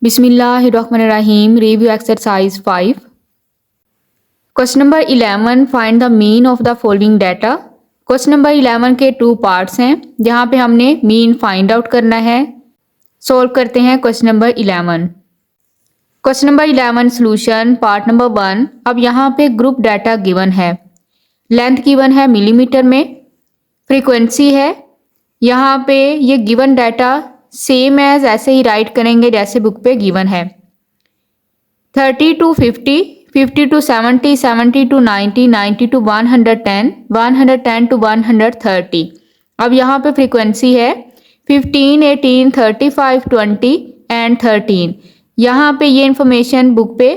बिस्मिल्लाहिर्रहमानिर्रहीम। Review exercise 5। Question number 11, find the mean of the following data. Question number 11 के 2 parts हैं जहां पे हमने मीन फाइंड आउट करना है। सोल्व करते हैं question number 11। Question number 11 solution part number 1। अब यहाँ पे ग्रुप डाटा गिवन है, लेंथ गिवन है मिलीमीटर में, फ्रीक्वेंसी है। यहाँ पे ये गिवन डाटा सेम एज ऐसे ही राइट करेंगे जैसे बुक पे गिवन है। 30 to 50, 50 to 70, 70 to 90, 90 to 110, 110 to 130। अब यहाँ पे फ्रीक्वेंसी है 15, 18, 35, 20 एंड 13। यहाँ पे ये इंफॉर्मेशन बुक पे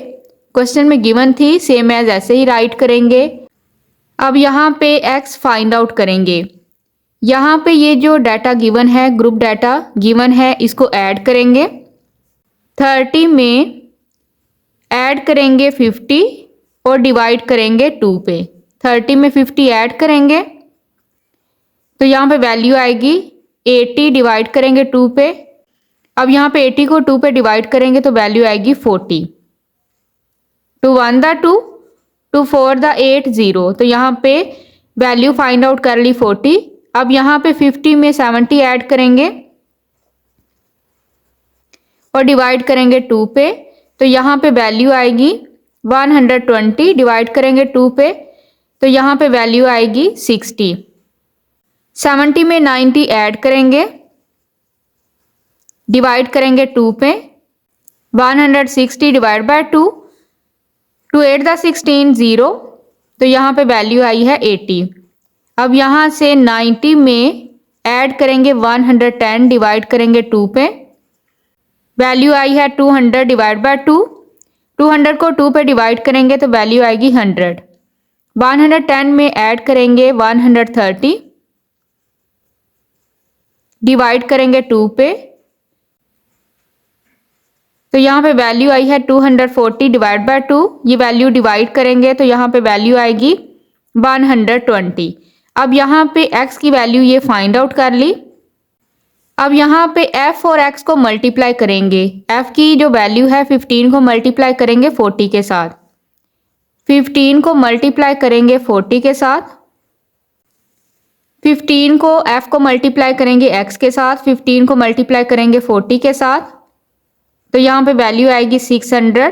क्वेश्चन में गिवन थी, सेम एज ऐसे ही राइट करेंगे। अब यहाँ पे एक्स फाइंड आउट करेंगे। यहाँ पे ये जो डाटा गिवन है, ग्रुप डाटा गिवन है, इसको ऐड करेंगे। 30 में ऐड करेंगे 50 और डिवाइड करेंगे 2 पे। 30 में 50 ऐड करेंगे तो यहाँ पे वैल्यू आएगी 80, डिवाइड करेंगे 2 पे। अब यहाँ पे 80 को 2 पे डिवाइड करेंगे तो वैल्यू आएगी 40। 2 1 द 2, 2 4 द 8 0। तो यहाँ पे वैल्यू फाइंड आउट कर ली 40। अब यहाँ पे 50 में 70 ऐड करेंगे और डिवाइड करेंगे 2 पे। तो यहाँ पे वैल्यू आएगी 120, डिवाइड करेंगे 2 पे तो यहाँ पे वैल्यू आएगी 60। 70 में 90 ऐड करेंगे, डिवाइड करेंगे 2 पे। 160 डिवाइड बाय 2, 2 8 द 16 0। तो यहाँ पे वैल्यू आई है 80। अब यहाँ से 90 में ऐड करेंगे 110, डिवाइड करेंगे 2 पे। वैल्यू आई है 200 डिवाइड बाय 2। 200 को 2 पे डिवाइड करेंगे तो वैल्यू आएगी 100। 110 में ऐड करेंगे 130, डिवाइड करेंगे 2 पे। तो यहाँ पे वैल्यू आई है 240 डिवाइड बाय 2। ये वैल्यू डिवाइड करेंगे तो यहाँ पे वैल्यू आएगी 120। अब यहाँ पे x की वैल्यू ये फाइंड आउट कर ली। अब यहाँ पे f और x को मल्टीप्लाई करेंगे। f की जो वैल्यू है 15 को मल्टीप्लाई करेंगे 40 के साथ। 15 को मल्टीप्लाई करेंगे 40 के साथ। 15 को f को मल्टीप्लाई करेंगे x के साथ। 15 को मल्टीप्लाई करेंगे 40 के साथ तो यहाँ पे वैल्यू आएगी 600।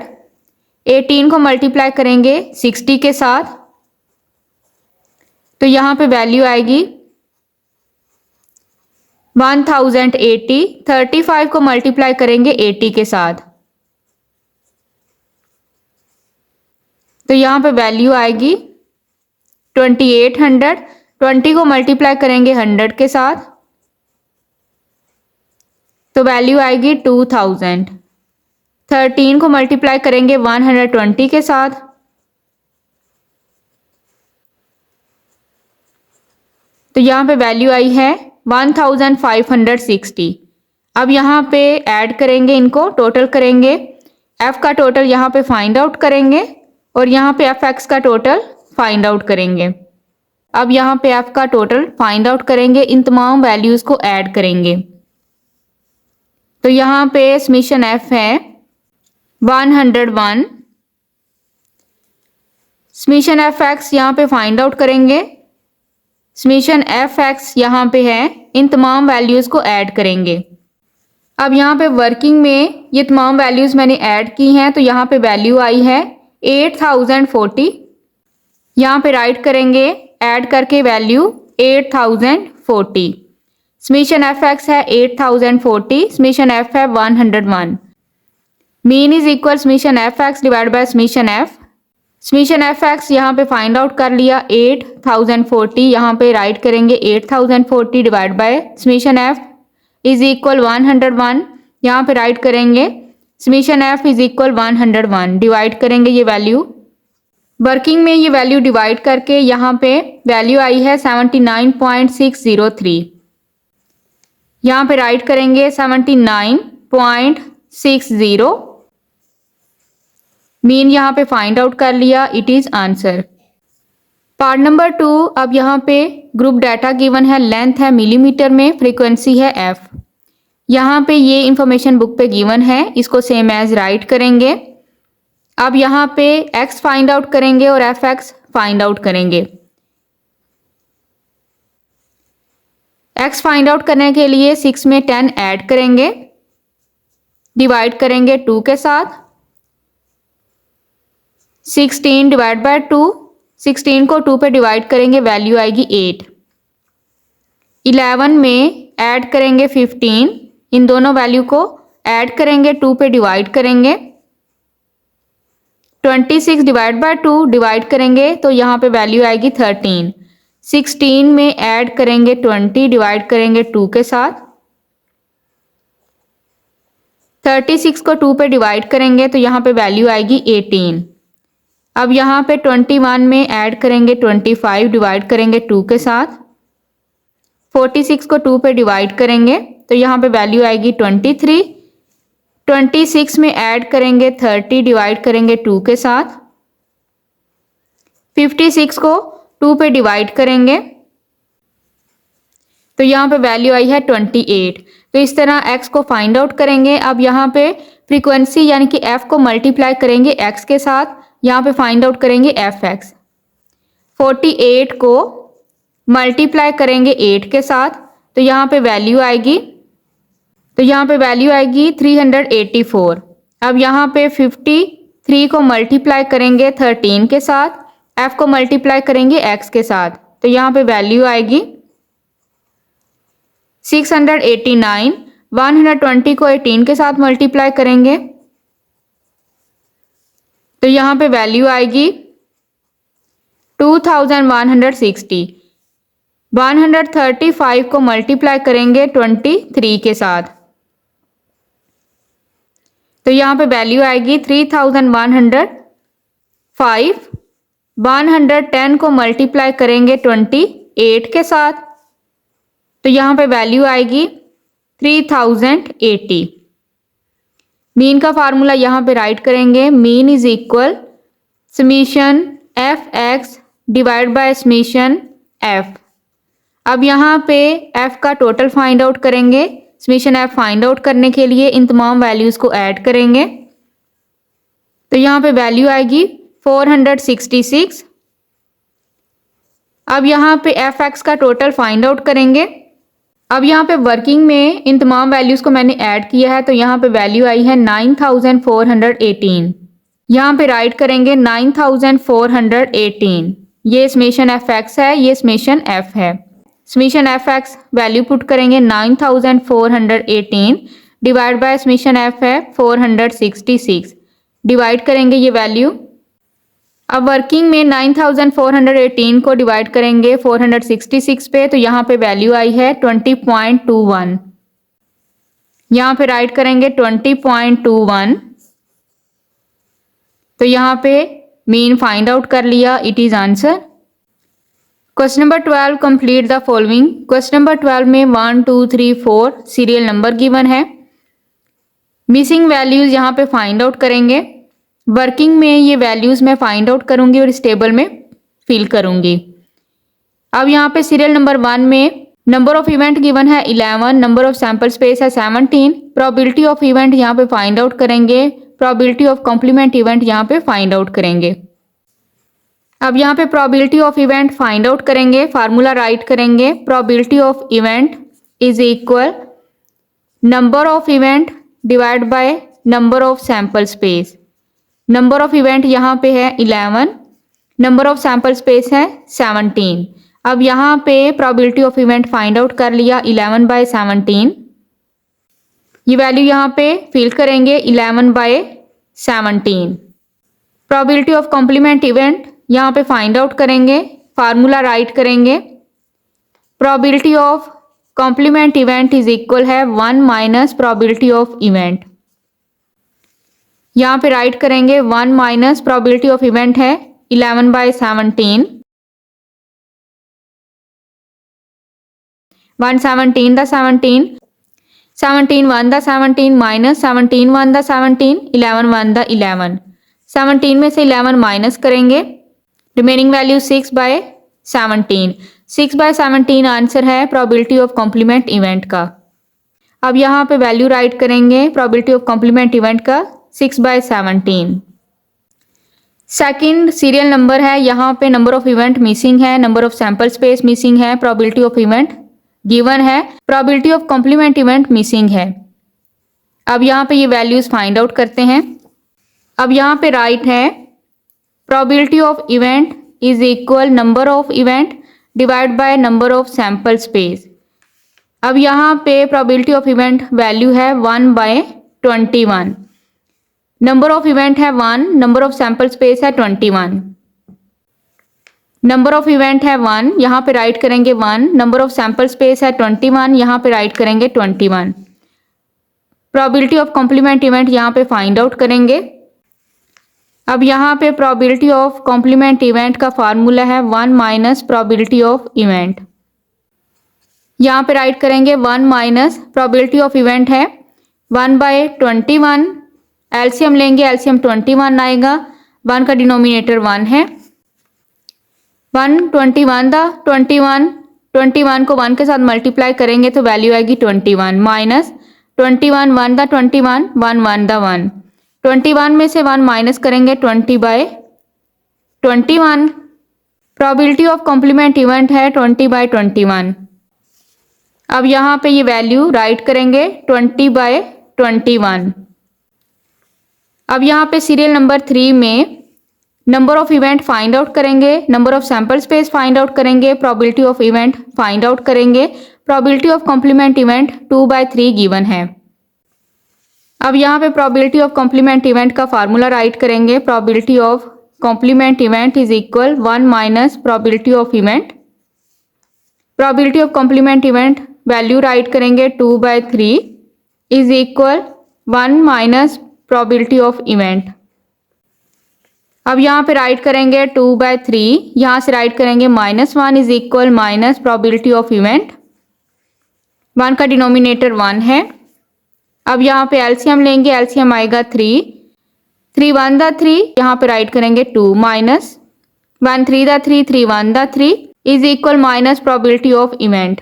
18 को मल्टीप्लाई करेंगे 60 के साथ तो यहाँ पे वैल्यू आएगी 1080। 35 को मल्टीप्लाई करेंगे 80 के साथ तो यहाँ पे वैल्यू आएगी 2800। 20 को मल्टीप्लाई करेंगे 100 के साथ तो वैल्यू आएगी 2000। 13 को मल्टीप्लाई करेंगे 120 के साथ तो यहाँ पे वैल्यू आई है 1560। अब यहाँ पे ऐड करेंगे, इनको टोटल करेंगे। f का टोटल यहाँ पे फाइंड आउट करेंगे और यहाँ पे fx का टोटल फाइंड आउट करेंगे। अब यहाँ पे f का टोटल फाइंड आउट करेंगे, इन तमाम वैल्यूज को ऐड करेंगे। तो यहाँ पे समीशन f है 101। समीशन fx यहाँ पे फाइंड आउट करेंगे। समीशन fx यहाँ पे है, इन तमाम वैल्यूज़ को ऐड करेंगे। अब यहाँ पे वर्किंग में ये तमाम वैल्यूज़ मैंने ऐड की हैं तो यहाँ पे वैल्यू आई है 8040। यहाँ पे राइट करेंगे ऐड करके वैल्यू 8040। समीशन fx है 8040, समीशन f है 101। Mean is equal summation fx divide by summation f। Summation fx यहाँ पे फाइंड आउट कर लिया 8040। यहाँ पे राइट करेंगे 8040 divide by summation f is equal 101। यहाँ पे राइट करेंगे summation f is equal 101, divide करेंगे ये वैल्यू। वर्किंग में ये वैल्यू डिवाइड करके यहाँ पे वैल्यू आई है 79.603। यहाँ पे राइट करेंगे 79.60। मीन यहाँ पे फाइंड आउट कर लिया, it is answer. Part number 2। अब यहाँ पे ग्रुप डाटा गिवन है, लेंथ है मिलीमीटर में, फ्रीक्वेंसी है f। यहाँ पे ये इंफॉर्मेशन बुक पे गिवन है, इसको सेम एज राइट करेंगे। अब यहाँ पे x फाइंड आउट करेंगे और fx फाइंड आउट करेंगे। x फाइंड आउट करने के लिए 6 में 10 ऐड करेंगे, डिवाइड करेंगे 2 के साथ। 16 डिवाइड बाय 2, 16 को 2 पे डिवाइड करेंगे, वैल्यू आएगी 8। 11 में ऐड करेंगे 15, इन दोनों वैल्यू को ऐड करेंगे, 2 पे डिवाइड करेंगे। 26 डिवाइड बाय 2 डिवाइड करेंगे तो यहाँ पे वैल्यू आएगी 13। 16 में ऐड करेंगे 20, डिवाइड करेंगे 2 के साथ। 36 को 2 पे डिवाइड करेंगे तो यहाँ पे वैल्यू आएगी 18। अब यहाँ पे 21 में ऐड करेंगे 25, डिवाइड करेंगे 2 के साथ। 46 को 2 पे डिवाइड करेंगे तो यहाँ पे वैल्यू आएगी 23। 26 में ऐड करेंगे 30, डिवाइड करेंगे 2 के साथ। 56 को 2 पे डिवाइड करेंगे तो यहाँ पे वैल्यू आई है 28। तो इस तरह x को फाइंड आउट करेंगे। अब यहाँ पे फ्रीक्वेंसी यानी कि f को मल्टीप्लाई करेंगे x के साथ, यहाँ पे फाइंड आउट करेंगे fx। 48 को मल्टीप्लाई करेंगे 8 के साथ तो यहाँ पे वैल्यू आएगी 384। अब यहाँ पे 53 को मल्टीप्लाई करेंगे 13 के साथ, f को मल्टीप्लाई करेंगे x के साथ तो यहाँ पे वैल्यू आएगी 689। 120 को 18 के साथ मल्टीप्लाई करेंगे तो यहाँ पे वैल्यू आएगी 2160। 135 को मल्टीप्लाई करेंगे 23 के साथ तो यहाँ पे वैल्यू आएगी 3105। 110 को मल्टीप्लाई करेंगे 28 के साथ तो यहाँ पे वैल्यू आएगी 3080। मीन का फार्मूला यहाँ पे राइट करेंगे, mean is equal summation fx divide by summation f। अब यहाँ पे f का टोटल फाइंड आउट करेंगे। समीशन f फाइंड आउट करने के लिए इन तमाम वैल्यूज को ऐड करेंगे तो यहाँ पे वैल्यू आएगी 466। अब यहाँ पे fx का टोटल फाइंड आउट करेंगे। अब यहाँ पे वर्किंग में इन तमाम वैल्यूज को मैंने ऐड किया है तो यहाँ पे वैल्यू आई है 9418। यहाँ पे राइट करेंगे 9418। ये समेशन fx है, ये समेशन f है। समेशन fx वैल्यू पुट करेंगे 9418, डिवाइड बाय समेशन f है 466, डिवाइड करेंगे ये वैल्यू। अब वर्किंग में 9418 को डिवाइड करेंगे 466 पे तो यहाँ पे वैल्यू आई है 20.21। यहाँ पे राइट करेंगे 20.21 तो यहाँ पे मीन फाइंड आउट कर लिया, it is answer. Question number 12 complete the following. Question number 12 में 1 2 3 4 सीरियल नंबर गिवन है। मिसिंग वैल्यूज यहाँ पे फाइंड आउट करेंगे। वर्किंग में ये वैल्यूज मैं फाइंड आउट करूंगी और इस टेबल में फिल करूंगी। अब यहाँ पे सीरियल नंबर 1 में नंबर ऑफ इवेंट गिवन है 11, नंबर ऑफ सैंपल स्पेस है 17। प्रोबेबिलिटी ऑफ इवेंट यहाँ पे फाइंड आउट करेंगे, प्रोबेबिलिटी ऑफ कॉम्प्लीमेंट इवेंट यहाँ पे फाइंड आउट करेंगे। अब यहाँ पे probability of event find out करेंगे, फार्मूला राइट करेंगे। Probability of event is equal number of event divide by number of sample space. Number of event यहाँ पे है 11, नंबर ऑफ सैंपल स्पेस है 17। अब यहाँ पे probability of event find out कर लिया 11 बाय 17। ये वैल्यू यहाँ पे फिल करेंगे 11 by 17। Probability of complement event यहाँ पे फाइंड आउट करेंगे, फार्मूला राइट करेंगे। Probability of complement event is equal है 1 माइनस प्रोबेबिलिटी ऑफ इवेंट। यहाँ पे राइट करेंगे 1 माइनस प्रोबेबिलिटी ऑफ इवेंट है 11 by 17। 1 17 the 17, 17 1 the 17 minus 17 1 the 17, 11 1 the 11। 17 में से 11 माइनस करेंगे, remaining value 6 by 17। 6 by 17 answer है प्रोबेबिलिटी ऑफ कॉम्प्लीमेंट इवेंट का। अब यहाँ पे वैल्यू राइट करेंगे प्रोबेबिलिटी ऑफ कॉम्प्लीमेंट इवेंट का 6/17। सेकंड सीरियल नंबर है, यहाँ पे नंबर ऑफ इवेंट मिसिंग है, number of sample space missing है, प्रोबेबिलिटी ऑफ इवेंट गिवन है, probability of complement event missing है। अब यहाँ पे ये वैल्यूज फाइंड आउट करते हैं। अब यहाँ पे राइट है probability of event is equal number of event divide by number of sample space. अब यहाँ पे प्रोबेबिलिटी ऑफ इवेंट वैल्यू है 1/21, नंबर ऑफ इवेंट है 1, नंबर ऑफ सैंपल स्पेस है 21। नंबर ऑफ इवेंट है 1, यहाँ पे राइट करेंगे 1, नंबर ऑफ सैंपल स्पेस है 21, यहाँ पे राइट करेंगे 21। प्रोबेबिलिटी ऑफ कॉम्प्लीमेंट इवेंट यहाँ पे फाइंड आउट करेंगे। अब यहाँ पे प्रोबेबिलिटी ऑफ कॉम्प्लीमेंट इवेंट का फार्मूला है 1 माइनस प्रोबेबिलिटी ऑफ इवेंट। यहाँ पे राइट करेंगे 1 माइनस प्रोबेबिलिटी ऑफ इवेंट है 1/21। एलसीएम लेंगे, एलसीएम 21 आएगा, 1 का डिनोमिनेटर 1 है, 1/21 दा 21 को 1 के साथ मल्टीप्लाई करेंगे तो वैल्यू आएगी 21 माइनस 21 1 दा 21 1 1 दा 1, 21 में से 1 माइनस करेंगे 20/21। प्रोबेबिलिटी ऑफ कॉम्प्लीमेंट इवेंट है 20/21। अब यहाँ पे ये वैल्यू राइट करेंगे 20/21। अब यहाँ पे सीरियल नंबर 3 में number of event find out करेंगे, number of sample space find out करेंगे, probability of event find out करेंगे, probability of complement event 2/3 given है। अब यहाँ पे प्रोबेबिलिटी ऑफ कॉम्प्लीमेंट इवेंट का फार्मूला राइट करेंगे, probability of complement event is equal 1 minus probability of event. Probability of complement event value write करेंगे 2/3 is equal 1 minus probability of event. अब यहाँ पे राइट करेंगे 2/3, यहाँ से राइट करेंगे -1 is equal minus probability of event, 1 का डिनोमिनेटर 1 है। अब यहाँ पे एलसीएम लेंगे, एलसीएम आएगा 3, 3 1 दा 3, यहाँ पे राइट करेंगे 2 माइनस 1 3 दा 3, 3 1 दा 3 is equal minus probability of event.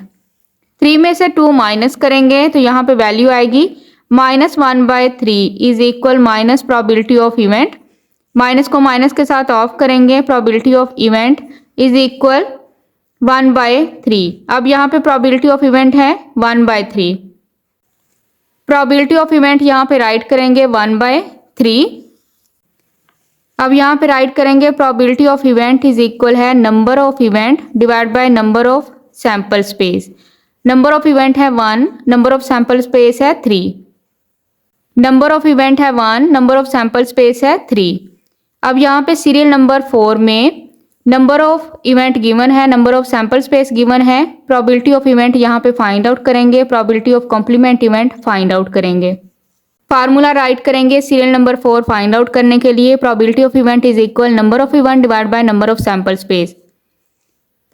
3 में से 2 माइनस करेंगे तो यहाँ पे वैल्यू आएगी -1/3 is equal minus probability of event. Minus को माइनस के साथ ऑफ करेंगे, probability of event is equal 1/3। अब यहाँ पे प्रोबेबिलिटी ऑफ इवेंट है 1/3। प्रोबेबिलिटी ऑफ इवेंट यहाँ पे राइट करेंगे 1/3। अब यहाँ पे राइट करेंगे probability of event is equal है number of event divide by number of sample space. Number of event है 1, नंबर ऑफ सैंपल स्पेस है 3। नंबर ऑफ इवेंट है 1, नंबर ऑफ सैंपल स्पेस है 3। अब यहाँ पे सीरियल नंबर 4 में नंबर ऑफ इवेंट गिवन है, number of sample space given है, प्रोबेबिलिटी ऑफ इवेंट यहाँ पे फाइंड आउट करेंगे, probability of complement event find out करेंगे। फार्मूला राइट करेंगे सीरियल नंबर 4 फाइंड आउट करने के लिए, probability of event is equal number of event divide by number of sample space.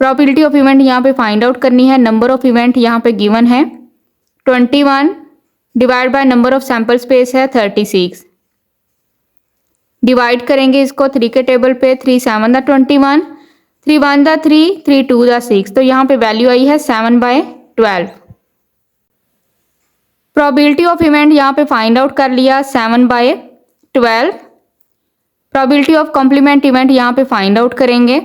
Probability of event यहाँ पे find out करनी है, number of event यहाँ पे गिवन है 21 divide by number of sample space है 36। डिवाइड करेंगे इसको 3 के टेबल पे, 3 7 दा 21, 3 1 दा 3, 3 2 दा 6, तो यहाँ पे वैल्यू आई है 7/12। प्रोबेबिलिटी ऑफ इवेंट यहाँ पे फाइंड आउट कर लिया 7/12। प्रोबेबिलिटी ऑफ कॉम्प्लीमेंट इवेंट यहाँ पे फाइंड आउट करेंगे।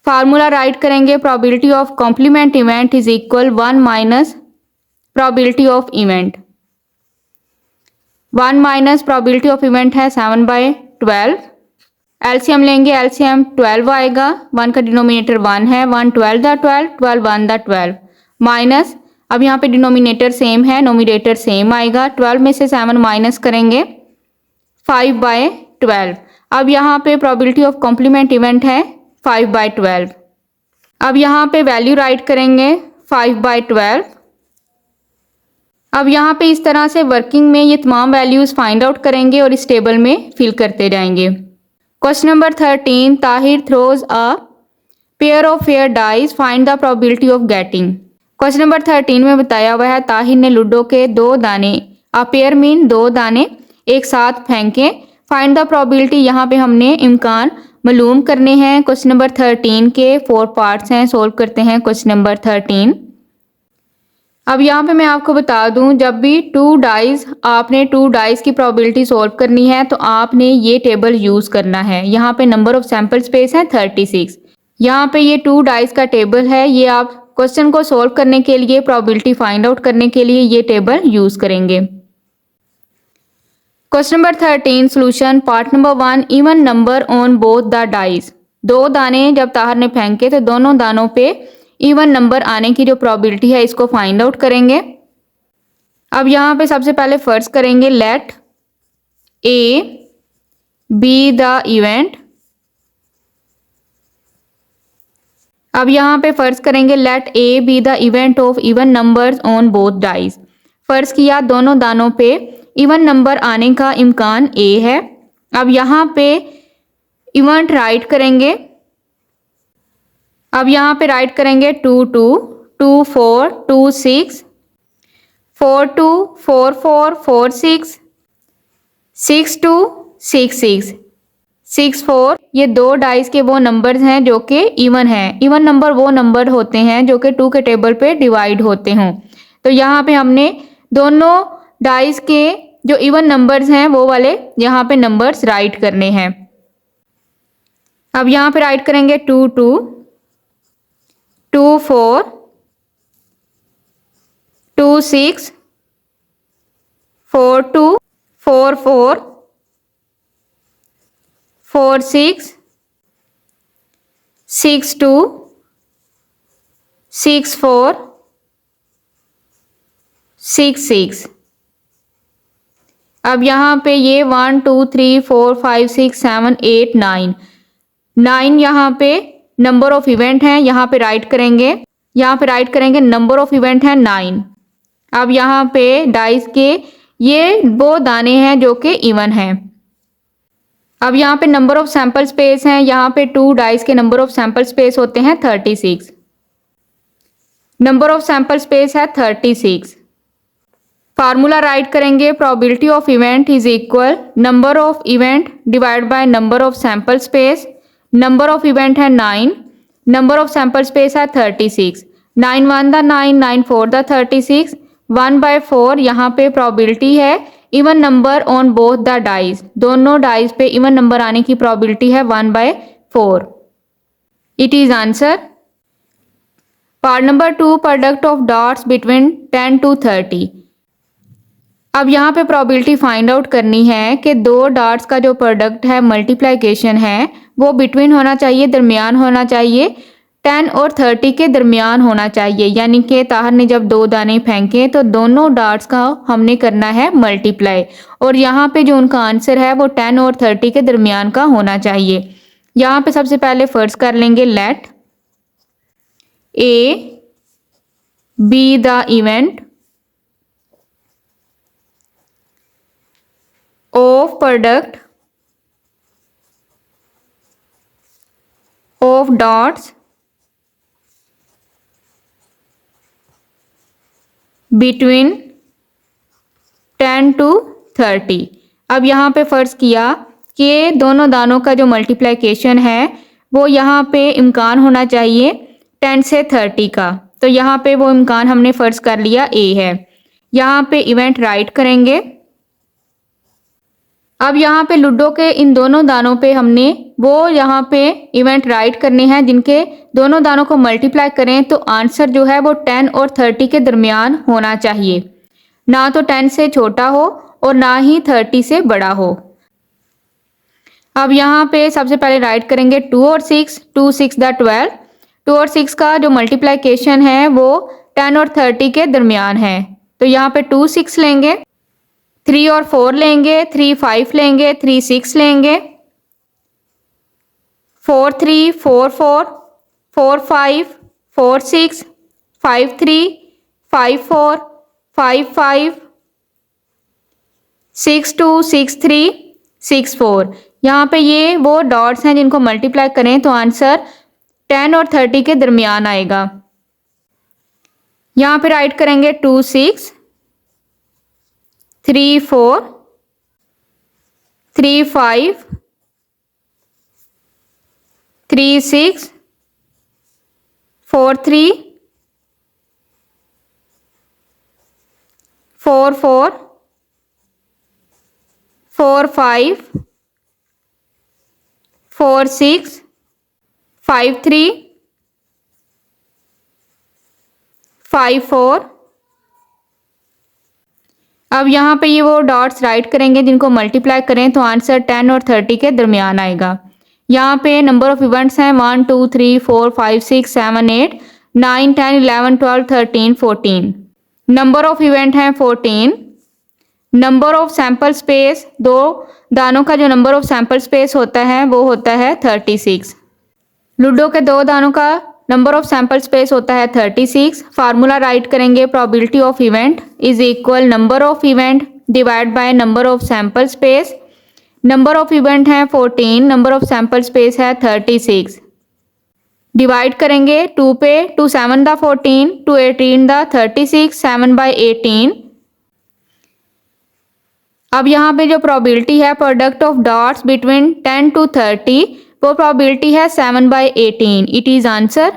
फार्मूला राइट करेंगे, probability of complement event is equal 1 minus probability of event. 1 minus probability of event है 7/12। एलसीएम लेंगे, एलसीएम 12 आएगा, 1 का डिनोमिनेटर 1 है, 1 12 दा 12, 12 1 दा 12 माइनस, अब यहाँ पे डिनोमिनेटर सेम है, नोमिनेटर सेम आएगा, 12 में से 7 माइनस करेंगे 5/12। अब यहाँ पे प्रोबेबिलिटी ऑफ कॉम्प्लीमेंट इवेंट है 5/12। अब यहाँ पे वैल्यू राइट करेंगे 5/12। अब यहाँ पे इस तरह से वर्किंग में ये तमाम वैल्यूज फाइंड आउट करेंगे और इस टेबल में फिल करते जाएंगे। Question number 13, Tahir throws a pair of fair dice, find the probability of getting. Question number 13 में बताया हुआ है ताहिर ने लूडो के 2 दाने, अ पेयर मीन 2 दाने एक साथ फेंके, फाइंड द प्रोबेबिलिटी, यहाँ पे हमने इम्कान मालूम करने हैं। क्वेश्चन नंबर 13 के 4 पार्ट्स हैं, सोल्व करते हैं क्वेश्चन नंबर 13। अब यहाँ पे मैं आपको बता दूं, जब भी आपने टू डाइस की प्रोबेबिलिटी सॉल्व करनी है तो आपने ये टेबल यूज करना है। यहाँ पे नंबर ऑफ सैंपल स्पेस है 36। यहाँ पे ये टू डाइस का टेबल है, ये आप क्वेश्चन को सॉल्व करने के लिए, प्रोबेबिलिटी फाइंड आउट करने के लिए ये टेबल यूज करेंगे। Question number 13 solution part number 1 even number on both the dice. दो दाने जब ताहर ने फेंके तो दोनों दानों पे इवन नंबर आने की जो प्रोबेबिलिटी है इसको फाइंड आउट करेंगे। अब यहाँ पे सबसे पहले फर्ज करेंगे let A be the event. अब यहाँ पे फर्ज करेंगे let A be the event of even numbers on both dice. फर्ज किया दोनों दानों पे इवन नंबर आने का इम्कान ए है। अब यहाँ पे इवेंट राइट करेंगे। अब यहाँ पे राइट करेंगे 2 2 2 4 2 6 4 2 4 4 4 6 6 2 6 6 6 4। ये दो डाइस के वो नंबर्स हैं जो कि इवन हैं। इवन नंबर वो नंबर होते हैं जो कि 2 के टेबल पे डिवाइड होते हों। तो यहाँ पे हमने दोनों डाइस के जो इवन नंबर्स हैं वो वाले यहाँ पे नंबर्स राइट करने हैं। अब यहाँ पे राइट करेंगे 2 2 2 4 2 6 4 2 4 4 4 6 6 2 6 4 6 6। अब यहाँ पे ये 1 2 3 4 5 6 7 8 9 9 यहाँ पे नंबर ऑफ इवेंट हैं, यहाँ पे राइट करेंगे। यहाँ पे राइट करेंगे नंबर ऑफ इवेंट है 9। अब यहाँ पे डाइस के ये वो दाने हैं जो कि इवन हैं। अब यहाँ पे नंबर ऑफ सैंपल स्पेस हैं, यहाँ पे 2 डाइस के नंबर ऑफ सैंपल स्पेस होते हैं 36। नंबर ऑफ सैंपल स्पेस है 36। फार्मूला राइट करेंगे probability of event is equal number of event divide by number of sample space. Number of event है 9, number of sample space है 36। 9 1 the 9 9 4 the 36 1/4। यहाँ पे probability है even number on both the dice. दोनों dice पे even number आने की probability है 1/4। It is answer. Part number 2 product of dots between 10 to 30। अब यहाँ पे प्रोबेबिलिटी फाइंड आउट करनी है कि दो डॉट्स का जो प्रोडक्ट है मल्टीप्लिकेशन है वो बिटवीन होना चाहिए, दरमियान होना चाहिए, 10 और 30 के दरमियान होना चाहिए। यानी कि ताहर ने जब दो दाने फेंके तो दोनों डॉट्स का हमने करना है मल्टीप्लाई, और यहाँ पे जो उनका आंसर है वो 10 और 30 के दरमियान का होना चाहिए। यहाँ पे सबसे पहले फर्ज कर लेंगे let A be the event of product of dots between 10 to 30। अब यहाँ पे फर्ज किया कि दोनों दानों का जो मल्टीप्लिकेशन है वो यहाँ पे इम्कान होना चाहिए 10 से 30 का। तो यहाँ पे वो इम्कान हमने फर्ज कर लिया ए है। यहाँ पे इवेंट राइट करेंगे। अब यहाँ पे लूडो के इन दोनों दानों पे हमने वो यहाँ पे इवेंट राइट करने हैं जिनके दोनों दानों को मल्टीप्लाई करें तो आंसर जो है वो 10 और 30 के दरमियान होना चाहिए, ना तो 10 से छोटा हो और ना ही 30 से बड़ा हो। अब यहाँ पे सबसे पहले राइट करेंगे 2 और 6 2 6 द 12। 2 और 6 का जो मल्टीप्लिकेशन है वो 10 और 30 के दरमियान है। तो यहाँ पे 2 6 लेंगे, 3 और 4 लेंगे, 3 5 लेंगे, 3 6 लेंगे, 4 3 4 4 4 5 4 6 5 3 5 4 5 5 6 2 6 3 6 4। यहाँ पे ये वो डॉट्स हैं जिनको मल्टीप्लाई करें तो आंसर 10 और 30 के दरमियान आएगा। यहाँ पे राइट करेंगे 2 6 3 4 3 5 3 6 4 3 4 4 4 5 4 6 5 3 5 4। अब यहाँ पे ये वो डॉट्स राइट करेंगे जिनको मल्टीप्लाई करें तो आंसर 10 और 30 के दरमियान आएगा। यहाँ पे नंबर ऑफ इवेंट्स हैं 1 2 3 4 5 6 7 8 9 10 11 12 13 14। नंबर ऑफ इवेंट हैं 14। नंबर ऑफ सैंपल स्पेस, दो दानों का जो नंबर ऑफ सैंपल स्पेस होता है वो होता है 36। लूडो के दो दानों का नंबर ऑफ सैंपल स्पेस होता है 36। फार्मूला राइट करेंगे probability of event is equal number of event divide by number of sample space. Number of event है 14, नंबर ऑफ सैंपल स्पेस है 36। डिवाइड करेंगे 2 पे, 2 7 दा 14, 2 18 दा 36, 7 बाई 18। अब यहाँ पे जो प्रोबेबिलिटी है product of dots between 10 to 30 वो प्रोबेबिलिटी है 7 by 18। It is answer.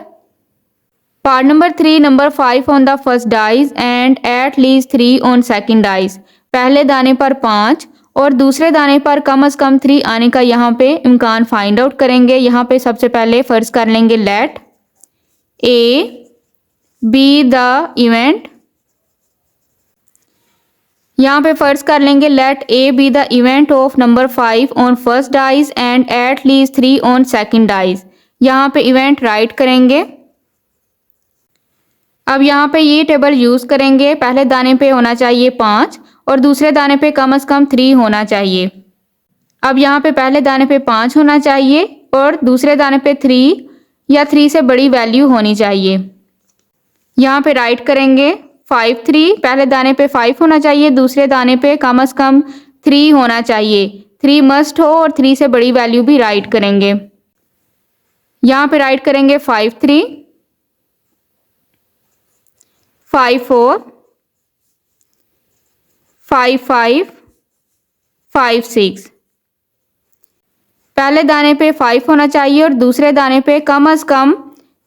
Part number 3 number 5 on the first dice and at least 3 on second dice. पहले दाने पर 5 और दूसरे दाने पर कम से कम 3 आने का यहाँ पे इम्कान फाइंड आउट करेंगे। यहाँ पे सबसे पहले फर्ज कर लेंगे let A be the event. यहाँ पे फर्ज कर लेंगे let A be the event of number 5 on first dice and at least 3 on second dice. यहाँ पे इवेंट राइट करेंगे। अब यहाँ पे ये टेबल यूज करेंगे। पहले दाने पे होना चाहिए 5 और दूसरे दाने पे कम से कम 3 होना चाहिए। अब यहाँ पे पहले दाने पे 5 होना चाहिए और दूसरे दाने पे 3 या 3 से बड़ी वैल्यू होनी चाहिए। यहाँ पे राइट करेंगे 5 3। पहले दाने पे 5 होना चाहिए, दूसरे दाने पे कम से कम 3 होना चाहिए। 3 मस्ट हो और 3 से बड़ी वैल्यू भी राइट करेंगे। यहाँ पे राइट करेंगे 5 3 5 4 5 5 5 6। पहले दाने पे 5 होना चाहिए और दूसरे दाने पे कम से कम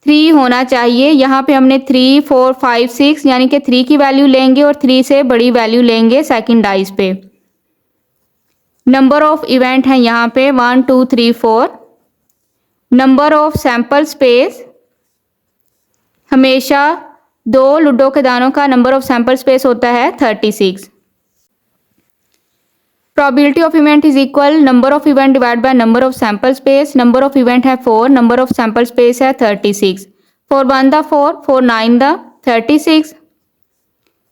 3 होना चाहिए। यहाँ पे हमने 3 4 5 6 यानी कि 3 की वैल्यू लेंगे और 3 से बड़ी वैल्यू लेंगे सेकंड डाइस पे। नंबर ऑफ इवेंट है यहाँ पे 1 2 3 4। नंबर ऑफ सैंपल स्पेस, हमेशा दो लूडो के दानों का नंबर ऑफ सैंपल स्पेस होता है 36। Probability of event is equal number of event divide by number of sample space. Number of event है 4, नंबर ऑफ सैंपल स्पेस है 36। 4 1 दा 4, 4 9 दा 36।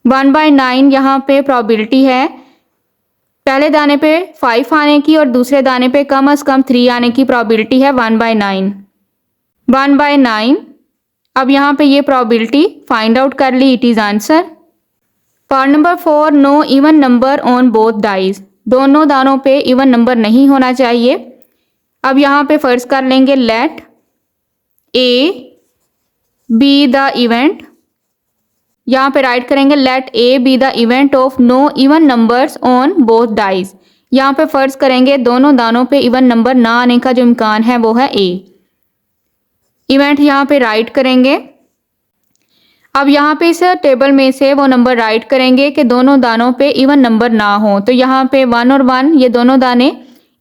1 बाई 9 यहाँ पे प्रोबेबिलिटी है पहले दाने पे 5 आने की और दूसरे दाने पे कम से कम 3 आने की प्रोबेबिलिटी है 1 बाई 9। 1 बाई 9। अब यहाँ पे ये प्रोबेबिलिटी फाइंड आउट कर ली। It is answer. Part number 4 no even number on both dice. दोनों दानों पे इवन नंबर नहीं होना चाहिए। अब यहाँ पे फर्ज कर लेंगे let A be the event. यहाँ पे राइट करेंगे let A be the event of no even numbers on both dice. यहाँ पे फर्ज करेंगे दोनों दानों पे इवन नंबर ना आने का जो इम्कान है वो है ए। इवेंट यहाँ पे राइट करेंगे। अब यहाँ पे इस टेबल में से वो नंबर राइट करेंगे कि दोनों दानों पे इवन नंबर ना हो। तो यहाँ पे 1 और 1 ये दोनों दाने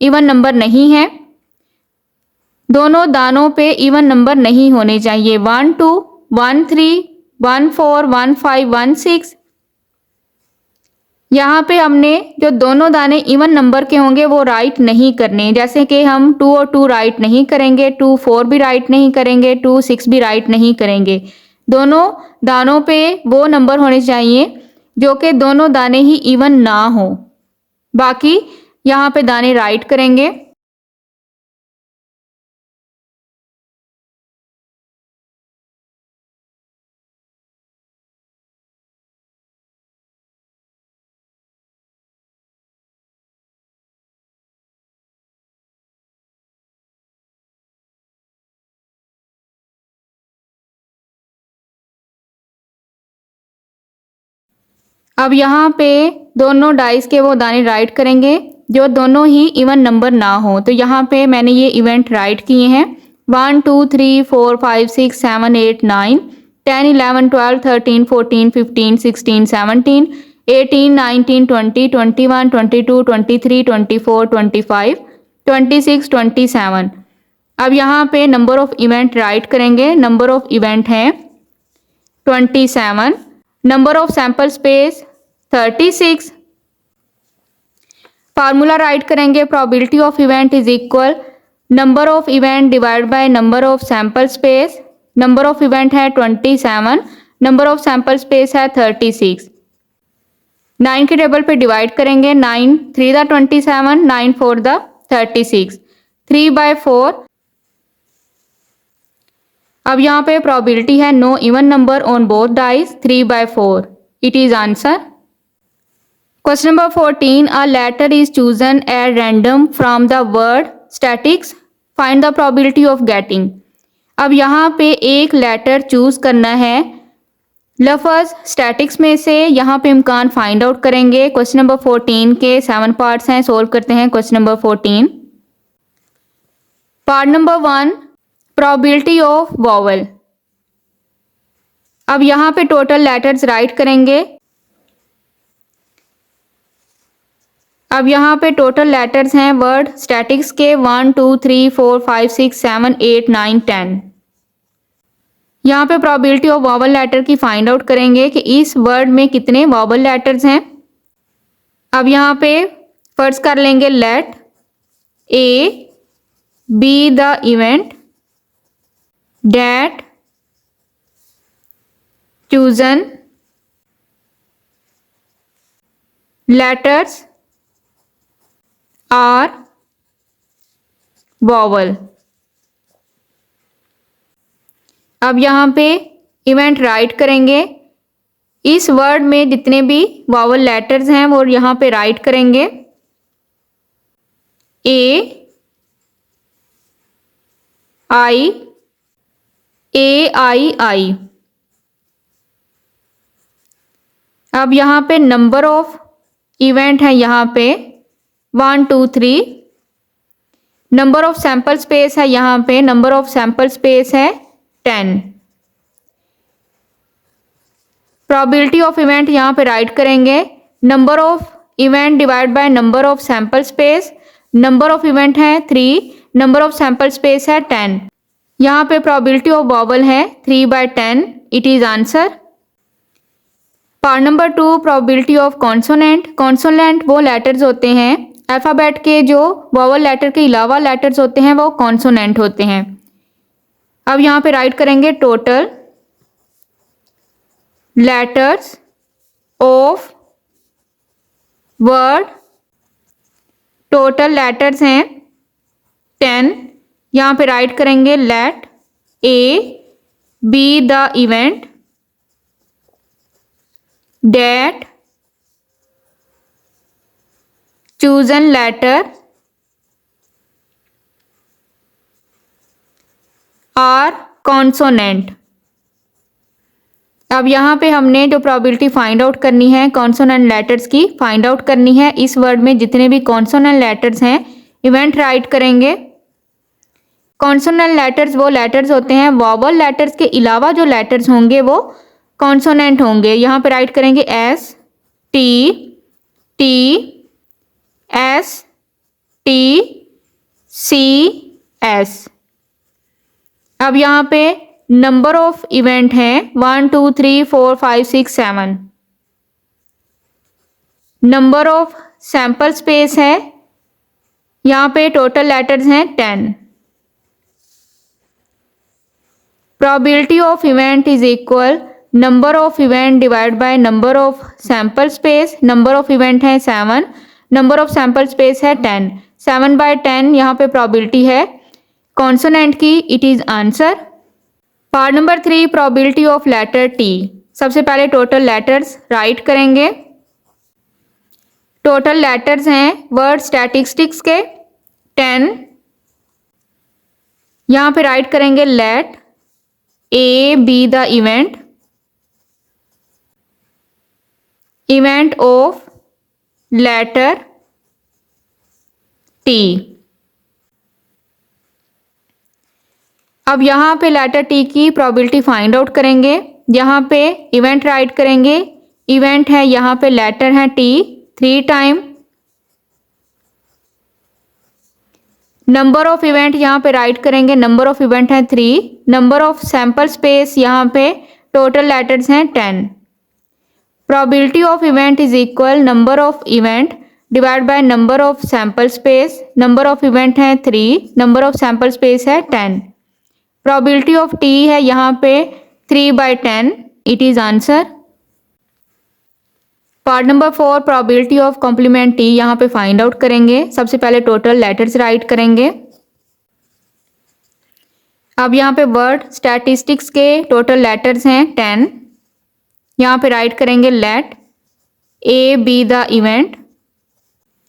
इवन नंबर नहीं हैं। दोनों दानों पे इवन नंबर नहीं होने चाहिए। 1 2 1 3 1 4 1 5 1 6। यहाँ पे हमने जो दोनों दाने इवन नंबर के होंगे वो राइट नहीं करने। जैसे कि हम 2 और 2 राइट नहीं करेंगे, 2 4 भी राइट नहीं करेंगे, 2 6 भी राइट नहीं करेंगे। दोनों दानों पे वो नंबर होने चाहिए जो कि दोनों दाने ही इवन ना हो। बाकी यहाँ पे दाने राइट करेंगे। अब यहाँ पे दोनों डाइस के वो दाने राइट करेंगे जो दोनों ही इवन नंबर ना हो। तो यहाँ पे मैंने ये इवेंट राइट किए हैं 1 2 3 4 5 6 7 8 9 10 11 12 13 14 15 16 17। 18, 19, 20, 21, 22, 23, 24, 25, 26, 27। अब यहाँ पे नंबर ऑफ इवेंट राइट करेंगे। नंबर ऑफ इवेंट हैं 27, number of sample space 36। Formula write करेंगे, probability of event is equal number of event divide by number of sample space. Number of event है 27, number of sample space है 36। 9 के table पे divide करेंगे, 9 3 the 27, 9 4 the 36, 3/4। अब यहाँ पे probability है no even number on both dice, 3/4। It is answer. Question number 14, a letter is chosen at random from the word statics, find the probability of getting. अब यहाँ पे एक लेटर चूज करना है लफ्ज़ स्टैटिक्स में से। यहाँ पे इम्कान फाइंड आउट करेंगे। क्वेश्चन नंबर 14 के 7 पार्ट्स हैं, सोल्व करते हैं question number 14। Part number 1, probability of vowel. अब यहाँ पे टोटल लेटर्स राइट करेंगे। अब यहाँ पे टोटल लेटर्स हैं वर्ड स्टैटिक्स के 1 2 3 4 5 6 7 8 9 10। यहाँ पे प्रोबेबिलिटी ऑफ वॉवल लेटर की फाइंड आउट करेंगे कि इस वर्ड में कितने वॉवल लेटर्स हैं। अब यहाँ पे फर्ज कर लेंगे let A be the event that chosen letters are vowel. अब यहाँ पे इवेंट राइट करेंगे। इस वर्ड में जितने भी वॉवल लेटर्स हैं वो यहाँ पे राइट करेंगे। ए आई आई। अब यहाँ पे नंबर ऑफ इवेंट है यहाँ पे 1 2 3। नंबर ऑफ सैंपल स्पेस है यहाँ पे, नंबर ऑफ सैंपल स्पेस है 10। प्रोबेबिलिटी ऑफ इवेंट यहाँ पे राइट करेंगे number of event divide by number of sample space. Number of event है 3, नंबर ऑफ सैंपल स्पेस है 10। यहाँ पे प्रोबेबिलिटी ऑफ वॉवल है 3/10। It is answer. Part number 2, probability of consonant. Consonant वो letters होते हैं अल्फ़ाबेट के जो वॉवल लेटर के अलावा लेटर्स होते हैं वो कॉन्सोनेंट होते हैं। अब यहाँ पे राइट करेंगे total letters of word. Total letters हैं 10। यहाँ पे राइट करेंगे let A be the event that chosen letter are consonant. अब यहाँ पे हमने जो प्रोबेबिलिटी फाइंड आउट करनी है कॉन्सोनेंट लेटर्स की फाइंड आउट करनी है। इस वर्ड में जितने भी कॉन्सोनेंट लेटर्स हैं इवेंट राइट करेंगे। कॉन्सोनेंट लेटर्स वो लेटर्स होते हैं वॉवल लेटर्स के अलावा जो लेटर्स होंगे वो कॉन्सोनेंट होंगे। यहाँ पे राइट करेंगे S T T S T C S. अब यहाँ पे नंबर ऑफ इवेंट हैं 1 2 3 4 5 6 7। नंबर ऑफ सैंपल स्पेस है यहाँ पे टोटल लेटर्स हैं 10। Probability of event is equal number of event divide by number of sample space. Number of event है 7, number of sample space है 10। 7/10 यहाँ पे प्रोबेबिलिटी है कॉन्सोनेंट की। It is answer. Part number 3, probability of letter T. सबसे पहले total letters write करेंगे। Total letters हैं वर्ड स्टैटिस्टिक्स के 10। यहाँ पे राइट करेंगे let A be the event of letter T. अब यहाँ पे लेटर टी की प्रोबेबिलिटी फाइंड आउट करेंगे। यहाँ पे इवेंट राइट करेंगे इवेंट है यहाँ पे लेटर है T 3 time. Number of event यहाँ पे राइट करेंगे, नंबर ऑफ इवेंट है 3। नंबर ऑफ सैंपल स्पेस यहाँ पे टोटल लेटर्स हैं 10। Probability of event is equal number of event divide by number of sample space. Number of event है 3, number of sample space है 10। Probability of T है यहाँ पे 3/10, it is answer. Part number 4 probability of complement T यहाँ पे find out करेंगे। सबसे पहले टोटल लेटर्स राइट करेंगे। अब यहाँ पे वर्ड स्टैटिस्टिक्स के टोटल लेटर्स हैं 10। यहाँ पे राइट करेंगे let A be the event.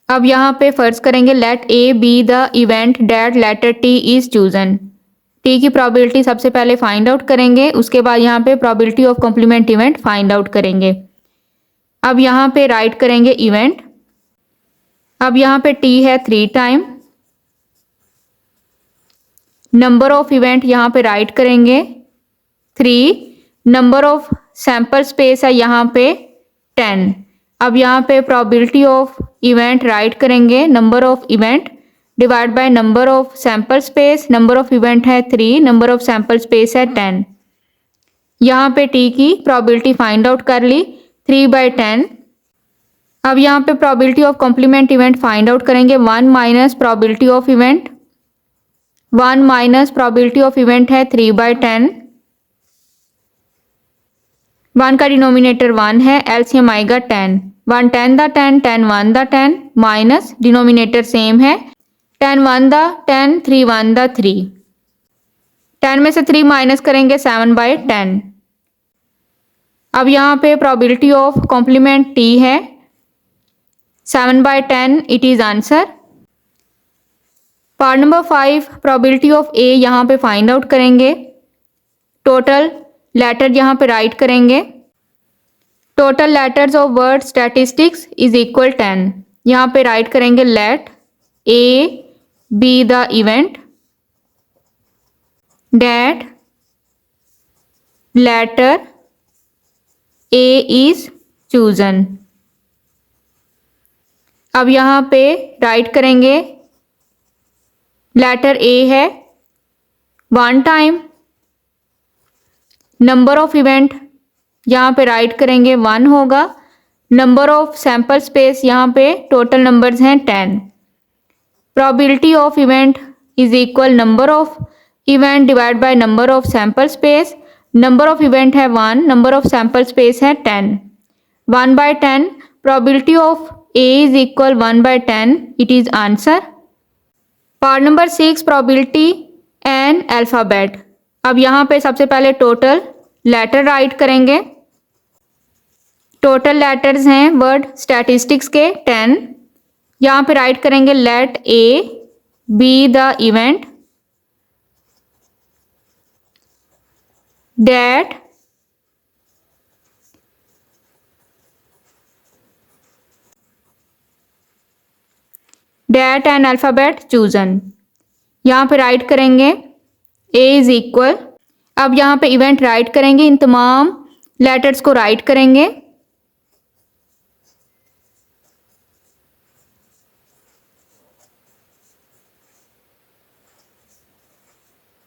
अब यहाँ पे फर्ज करेंगे let A be the event that letter T is chosen. T की प्रोबेबिलिटी सबसे पहले फाइंड आउट करेंगे, उसके बाद यहाँ पे probability of complement event find out करेंगे। अब यहाँ पे राइट करेंगे इवेंट। अब यहाँ पे टी है 3 टाइम। नंबर ऑफ इवेंट यहाँ पे राइट करेंगे 3। नंबर ऑफ सैंपल स्पेस है यहाँ पे 10। अब यहाँ पे प्रोबेबिलिटी ऑफ इवेंट राइट करेंगे, number of event divide by number of sample space. Number of event है 3, नंबर ऑफ सैंपल स्पेस है 10। यहाँ पे टी की प्रोबेबिलिटी फाइंड आउट कर ली 3/10। अब यहाँ पे probability of complement event find out करेंगे 1 minus probability of event. 1 minus probability of event है 3/10। 1 का डिनोमिनेटर 1 है, एलसीएम आएगा 10। 1 10 the 10, 10 1 the 10 minus denominator same है 10 1 द 10, 3 1 द 3। 10 में से 3 माइनस करेंगे 7/10। अब यहाँ पे प्रोबेबिलिटी ऑफ कॉम्प्लीमेंट टी है 7/10, it is answer. Part number 5 probability of A यहाँ पे फाइंड आउट करेंगे। टोटल लेटर यहाँ पे राइट करेंगे। Total letters of word statistics is equal 10। यहाँ पे राइट करेंगे let A be the event that letter A is chosen. अब यहाँ पे राइट करेंगे लेटर ए है 1 टाइम। नंबर ऑफ इवेंट यहाँ पे राइट करेंगे 1 होगा। नंबर ऑफ सैंपल स्पेस यहाँ पे टोटल नंबर्स हैं 10। Probability of event is equal number of event divide by number of sample space. Number of event है 1, नंबर ऑफ सैंपल स्पेस है 10। 1/10 probability of A is equal 1/10, it is answer. Part number 6 probability and alphabet. अब यहाँ पे सबसे पहले total letter write करेंगे। Total letters हैं word statistics के 10। यहाँ पे राइट करेंगे let A be the event date that and alphabet chosen. यहाँ पे राइट करेंगे ए इज इक्वल। अब यहाँ पे इवेंट राइट करेंगे, इन तमाम लेटर्स को राइट करेंगे।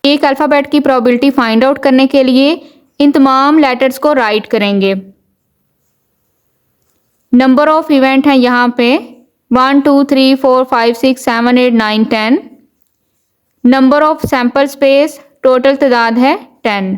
एक अल्फ़ाबेट की प्रोबेबिलिटी फाइंड आउट करने के लिए इन तमाम लेटर्स को राइट करेंगे। नंबर ऑफ इवेंट है यहाँ पे 1 2 3 4 5 6 7 8 9 10। Number of sample space total तादाद है 10।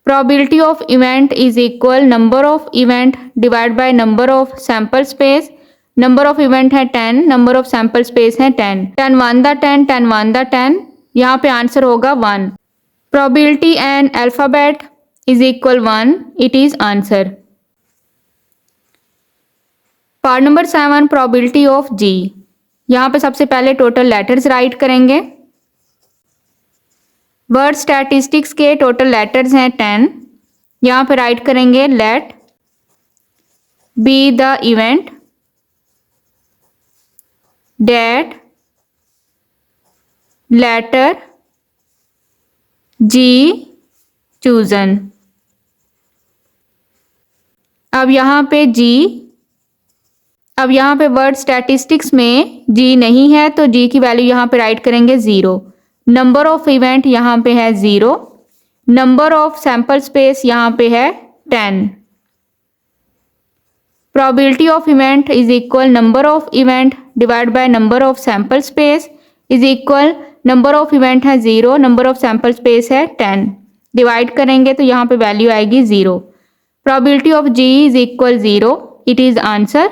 Probability of event is equal number of event divide by number of sample space. Number of event है 10, नंबर ऑफ सैंपल स्पेस है 10। 10 1 the 10, 10 1 the 10, यहाँ पे answer होगा 1। Probability and alphabet is equal 1, it is answer. Part number 7 probability of G. यहाँ पे सबसे पहले total letters write करेंगे। वर्ड स्टैटिस्टिक्स के टोटल लेटर्स हैं 10। यहाँ पे राइट करेंगे let be the event that letter G chosen. अब यहाँ पे वर्ड स्टैटिस्टिक्स में जी नहीं है तो जी की वैल्यू यहाँ पे राइट करेंगे 0। नंबर ऑफ इवेंट यहाँ पे है 0। नंबर ऑफ सैंपल स्पेस यहाँ पे है 10। Probability of event is equal number of event divide by number of sample space is equal number of event है 0, नंबर ऑफ सैंपल स्पेस है 10। Divide करेंगे तो यहाँ पे वैल्यू आएगी 0। Probability of G is equal 0। It is answer